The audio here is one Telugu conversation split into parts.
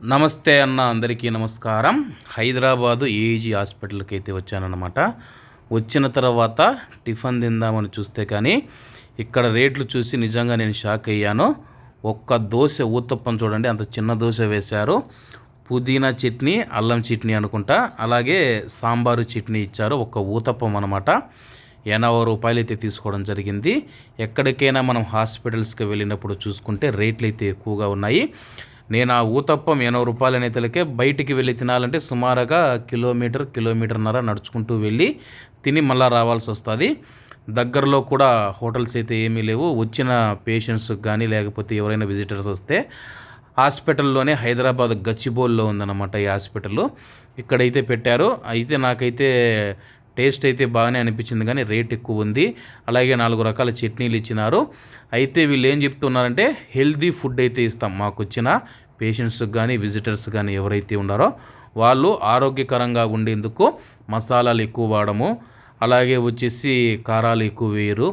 నమస్తే అన్న, అందరికీ నమస్కారం. హైదరాబాదు ఏఈజీ హాస్పిటల్కి అయితే వచ్చానన్నమాట. వచ్చిన తర్వాత టిఫిన్ తిందామని చూస్తే కానీ ఇక్కడ రేట్లు చూసి నిజంగా నేను షాక్ అయ్యాను. ఒక్క దోశ ఊతప్పం చూడండి, అంత చిన్న దోశ వేశారు. పుదీనా చట్నీ, అల్లం చట్నీ అనుకుంటా, అలాగే సాంబారు చట్నీ ఇచ్చారు. ఒక్క ఊతప్పం అనమాట. 80 రూపాయలు అయితే తీసుకోవడం జరిగింది. ఎక్కడికైనా మనం హాస్పిటల్స్కి వెళ్ళినప్పుడు చూసుకుంటే రేట్లు అయితే ఎక్కువగా ఉన్నాయి. నేను ఆ ఊతప్పం 80 రూపాయలు అనేతలకే బయటికి వెళ్ళి తినాలంటే సుమారుగా కిలోమీటర్న్నర నడుచుకుంటూ వెళ్ళి తిని మళ్ళీ రావాల్సి వస్తుంది. దగ్గరలో కూడా హోటల్స్ అయితే ఏమీ లేవు. వచ్చిన పేషెంట్స్కి కానీ లేకపోతే ఎవరైనా విజిటర్స్ వస్తే హాస్పిటల్లోనే, హైదరాబాద్ గచ్చిబౌలిలో ఉందన్నమాట ఈ హాస్పిటల్. ఇక్కడైతే పెట్టారు. అయితే నాకైతే టేస్ట్ అయితే బాగానే అనిపించింది, కానీ రేట్ ఎక్కువ ఉంది. అలాగే 4 రకాల చట్నీలు ఇచ్చినారు. అయితే వీళ్ళు ఏం చెప్తున్నారంటే హెల్దీ ఫుడ్ అయితే ఇస్తాం, మాకు వచ్చిన పేషెంట్స్కి కానీ విజిటర్స్ కానీ ఎవరైతే ఉన్నారో వాళ్ళు ఆరోగ్యకరంగా ఉండేందుకు మసాలాలు ఎక్కువ వాడము, అలాగే వచ్చేసి కారాలు ఎక్కువ వేయరు,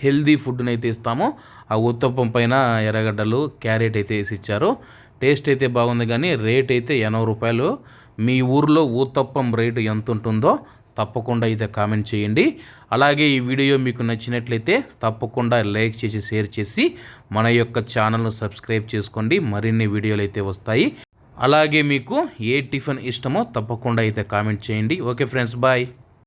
హెల్దీ ఫుడ్ని అయితే ఇస్తాము. ఆ ఉత్తప్పం పైన ఎర్రగడ్డలు, క్యారెట్ అయితే వేసి ఇచ్చారు. టేస్ట్ అయితే బాగుంది, కానీ రేట్ అయితే 80 రూపాయలు. మీ ఊర్లో ఊతప్పం రేటు ఎంత ఉంటుందో తప్పకుండా అయితే కామెంట్ చేయండి. అలాగే ఈ వీడియో మీకు నచ్చినట్లయితే తప్పకుండా లైక్ చేసి షేర్ చేసి మన యొక్క ఛానల్ను సబ్స్క్రైబ్ చేసుకోండి. మరిన్ని వీడియోలు అయితే వస్తాయి. అలాగే మీకు ఏ టిఫిన్ ఇష్టమో తప్పకుండా అయితే కామెంట్ చేయండి. Okay friends, bye.